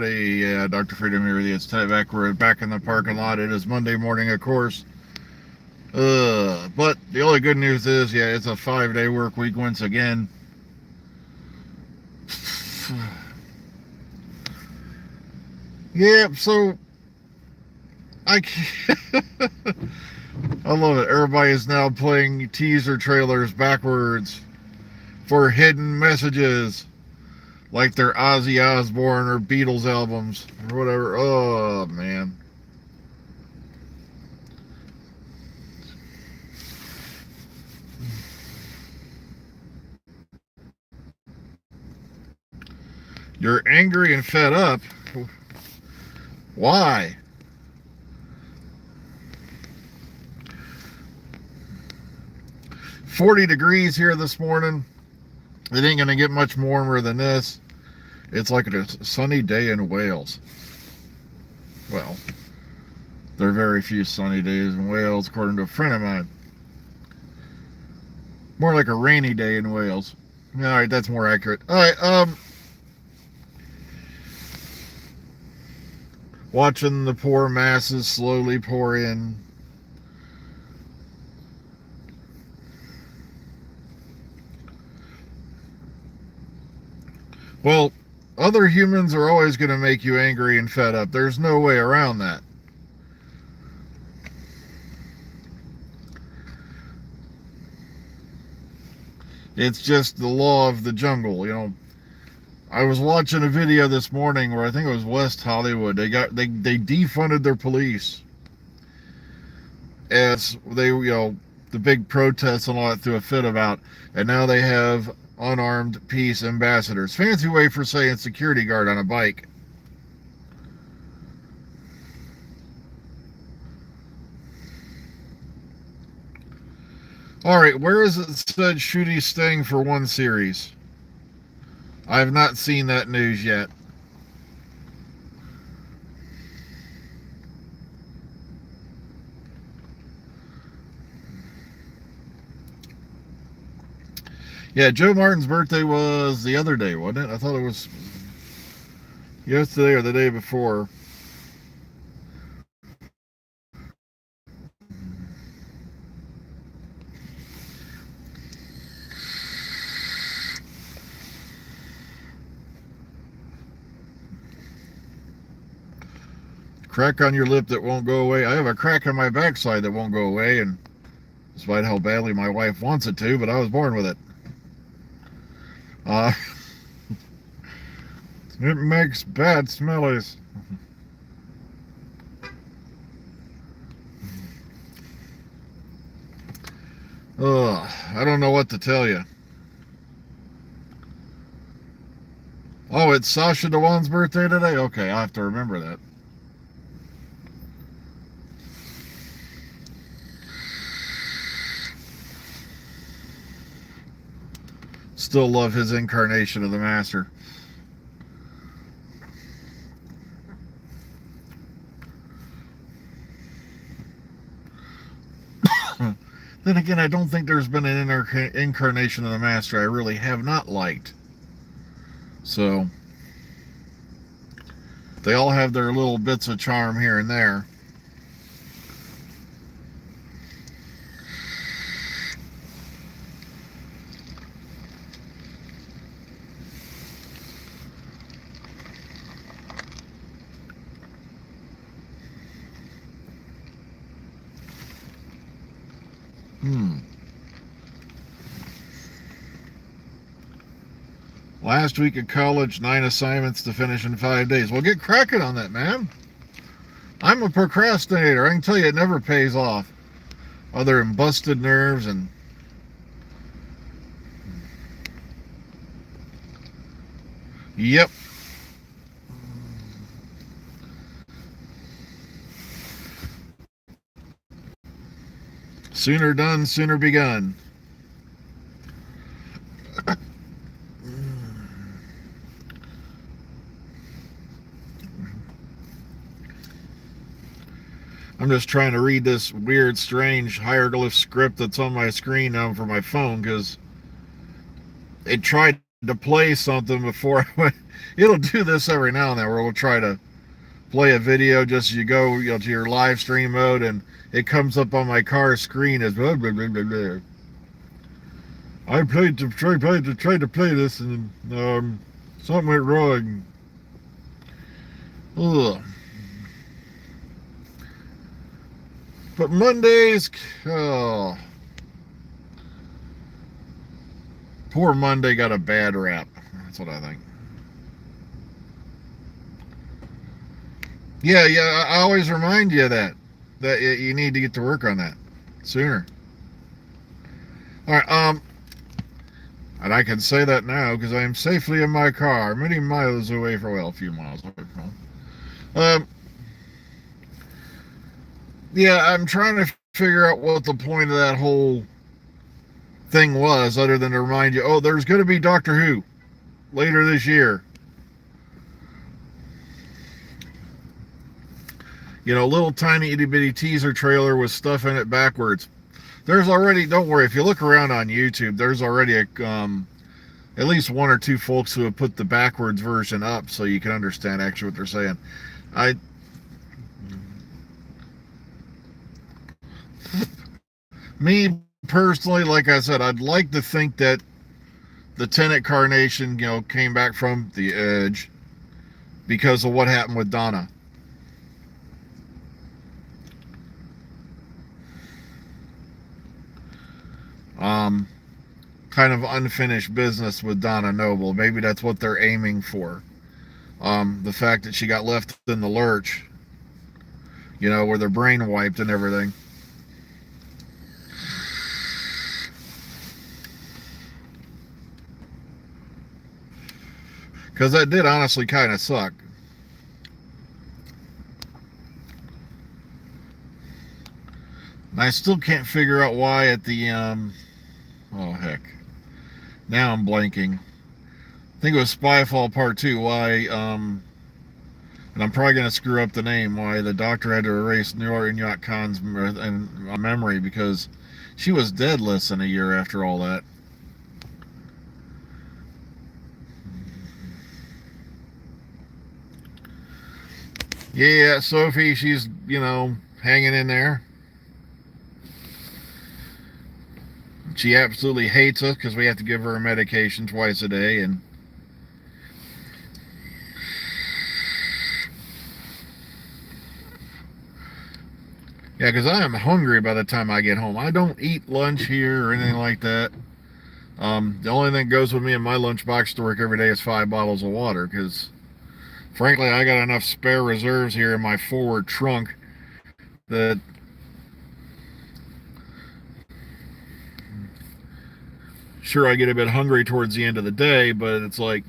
Yeah, Dr. Freedom here with you. It's back. We're back in the parking lot. It is Monday morning, of course. But the only good news is, yeah, it's a 5-day work week once again. Yeah, so I I love it. Everybody is now playing teaser trailers backwards for hidden messages, like their Ozzy Osbourne or Beatles albums or whatever. Oh man. You're angry and fed up. Why? 40 degrees here this morning. It ain't going to get much warmer than this. It's like a sunny day in Wales. Well, there are very few sunny days in Wales, according to a friend of mine. More like a rainy day in Wales. All right, that's more accurate. All right, watching the poor masses slowly pour in. Well, other humans are always going to make you angry and fed up. There's no way around that. It's just the law of the jungle, you know. I was watching a video this morning where I think it was West Hollywood. They defunded their police as they, the big protests and all that threw a fit about, and now they have unarmed peace ambassadors. Fancy way for saying security guard on a bike. All right, where is it said Shooty staying for one series? I have not seen that news yet. Yeah, Joe Martin's birthday was the other day, wasn't it? I thought it was yesterday or the day before. Crack on your lip that won't go away. I have a crack on my backside that won't go away, and despite how badly my wife wants it to, but I was born with it. Uh, it makes bad smellies. I don't know what to tell you. Oh, it's Sasha Dewan's birthday today? Okay, I have to remember that. Still love his incarnation of the Master. Then again, I don't think there's been an incarnation of the Master I really have not liked. So, they all have their little bits of charm here and there. Last week of college, 9 assignments to finish in 5 days. Well, get cracking on that, man. I'm a procrastinator. I can tell you it never pays off. Other than busted nerves and... Yep. Sooner done, sooner begun. I'm just trying to read this weird, strange hieroglyph script that's on my screen now for my phone because it tried to play something before I went. It'll do this every now and then where we'll try to play a video just as you go, to your live stream mode, and it comes up on my car screen as blah, blah, blah, blah, blah. I tried to play this, and something went wrong. Ugh. But Mondays, oh, poor Monday got a bad rap. That's what I think. Yeah, I always remind you of that you need to get to work on that sooner. All right, and I can say that now because I am safely in my car, many miles away from, well, a few miles away from home. Yeah, I'm trying to figure out what the point of that whole thing was, other than to remind you, oh, there's going to be Doctor Who later this year. Little tiny itty bitty teaser trailer with stuff in it backwards. There's already, don't worry, if you look around on YouTube, there's already at least one or two folks who have put the backwards version up so you can understand actually what they're saying. Me personally, like I said, I'd like to think that the Tennant Carnation, came back from the Edge because of what happened with Donna. Kind of unfinished business with Donna Noble. Maybe that's what they're aiming for. The fact that she got left in the lurch, where their brain wiped and everything. Because that did honestly kind of suck. And I still can't figure out why at the, oh heck. Now I'm blanking. I think it was Spyfall Part 2, why, and I'm probably going to screw up the name, why the doctor had to erase Noor Inayat Khan's memory because she was dead less than a year after all that. Yeah, Sophie, she's, hanging in there. She absolutely hates us because we have to give her a medication twice a day, and yeah, because I am hungry by the time I get home. I don't eat lunch here or anything like that. The only thing that goes with me in my lunchbox to work every day is 5 bottles of water because, frankly, I got enough spare reserves here in my forward trunk that sure, I get a bit hungry towards the end of the day, but it's like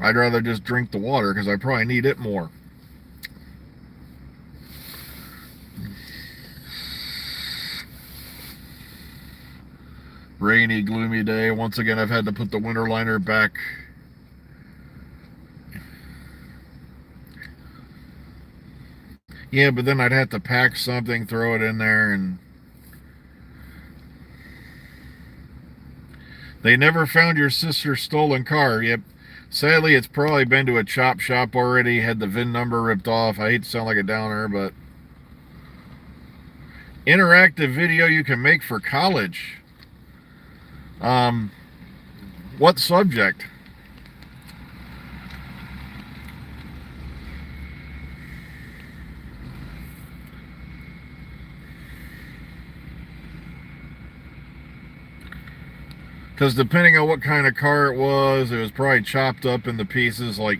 I'd rather just drink the water because I probably need it more. Rainy, gloomy day. Once again, I've had to put the winter liner back. Yeah, but then I'd have to pack something, throw it in there, and they never found your sister's stolen car. Yep. Sadly, it's probably been to a chop shop already, had the VIN number ripped off. I hate to sound like a downer, but interactive video you can make for college. What subject? Because depending on what kind of car it was probably chopped up into pieces like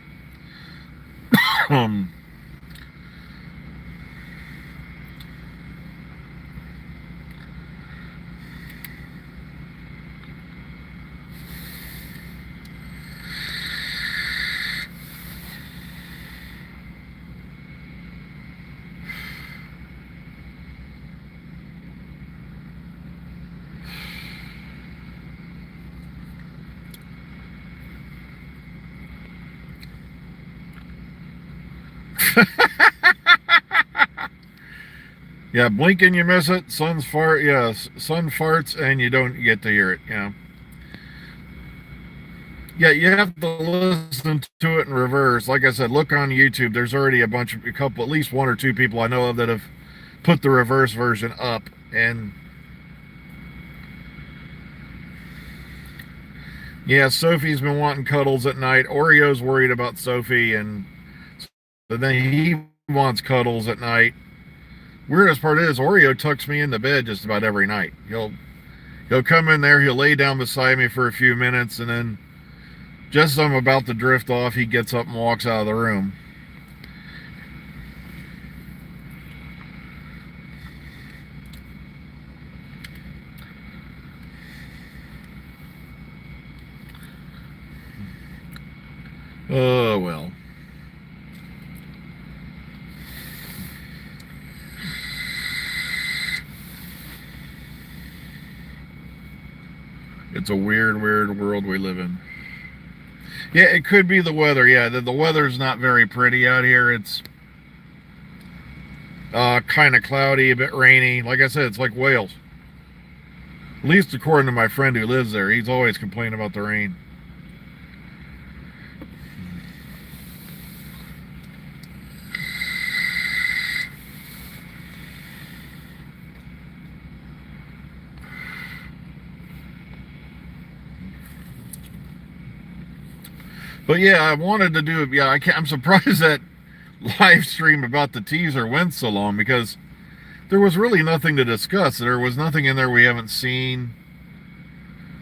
Yeah, blink and you miss it. Sun's fart. Yeah, sun farts and you don't get to hear it. Yeah. Yeah, you have to listen to it in reverse. Like I said, look on YouTube. There's already a couple, at least one or two people I know of that have put the reverse version up. And yeah, Sophie's been wanting cuddles at night. Oreo's worried about Sophie, and then he wants cuddles at night. Weirdest part is Oreo tucks me into bed just about every night. He'll come in there, he'll lay down beside me for a few minutes, and then just as I'm about to drift off, he gets up and walks out of the room. Oh, well. It's a weird, weird world we live in. Yeah, it could be the weather. Yeah, the weather's not very pretty out here. It's kind of cloudy, a bit rainy. Like I said, it's like Wales. At least according to my friend who lives there. He's always complaining about the rain. But yeah, I wanted to do it. Yeah, I'm surprised that live stream about the teaser went so long, because there was really nothing to discuss. There was nothing in there we haven't seen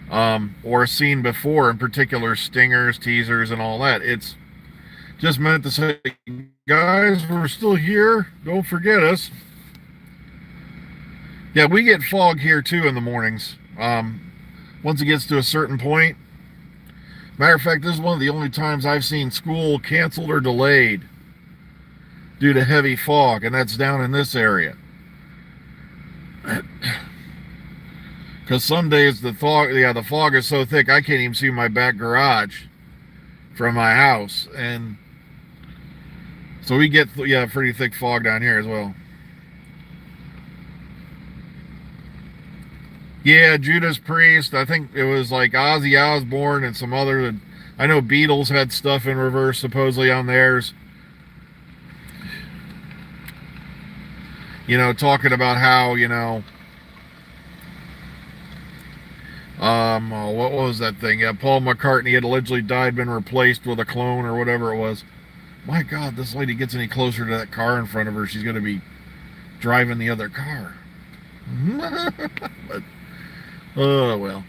or seen before, in particular stingers, teasers, and all that. It's just meant to say, guys, we're still here. Don't forget us. Yeah, we get fog here too in the mornings. Once it gets to a certain point. Matter of fact, this is one of the only times I've seen school canceled or delayed due to heavy fog, and that's down in this area. Because some days the fog is so thick I can't even see my back garage from my house, and so we get pretty thick fog down here as well. Yeah, Judas Priest. I think it was like Ozzy Osbourne and some other. I know Beatles had stuff in reverse supposedly on theirs. You know, talking about how, what was that thing? Yeah, Paul McCartney had allegedly died, been replaced with a clone or whatever it was. My God, this lady gets any closer to that car in front of her, she's going to be driving the other car. But, oh, well.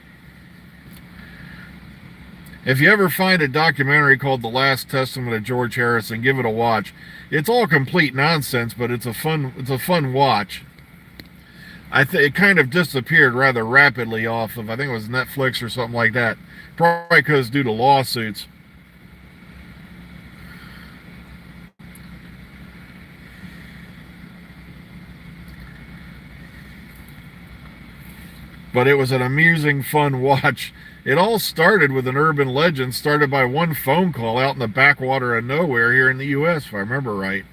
If you ever find a documentary called The Last Testament of George Harrison, give it a watch. It's all complete nonsense, but it's a fun watch. It kind of disappeared rather rapidly off of, I think it was Netflix or something like that. Probably because due to lawsuits. But it was an amusing, fun watch. It all started with an urban legend started by one phone call out in the backwater of nowhere here in the U.S., if I remember right.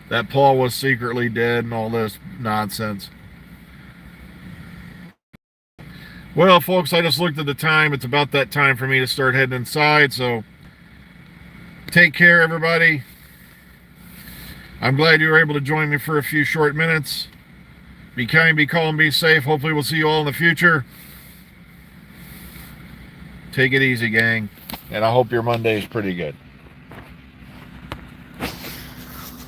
That Paul was secretly dead and all this nonsense. Well, folks, I just looked at the time. It's about that time for me to start heading inside, so take care, everybody. I'm glad you were able to join me for a few short minutes. Be kind, be calm, be safe. Hopefully we'll see you all in the future. Take it easy, gang. And I hope your Monday is pretty good.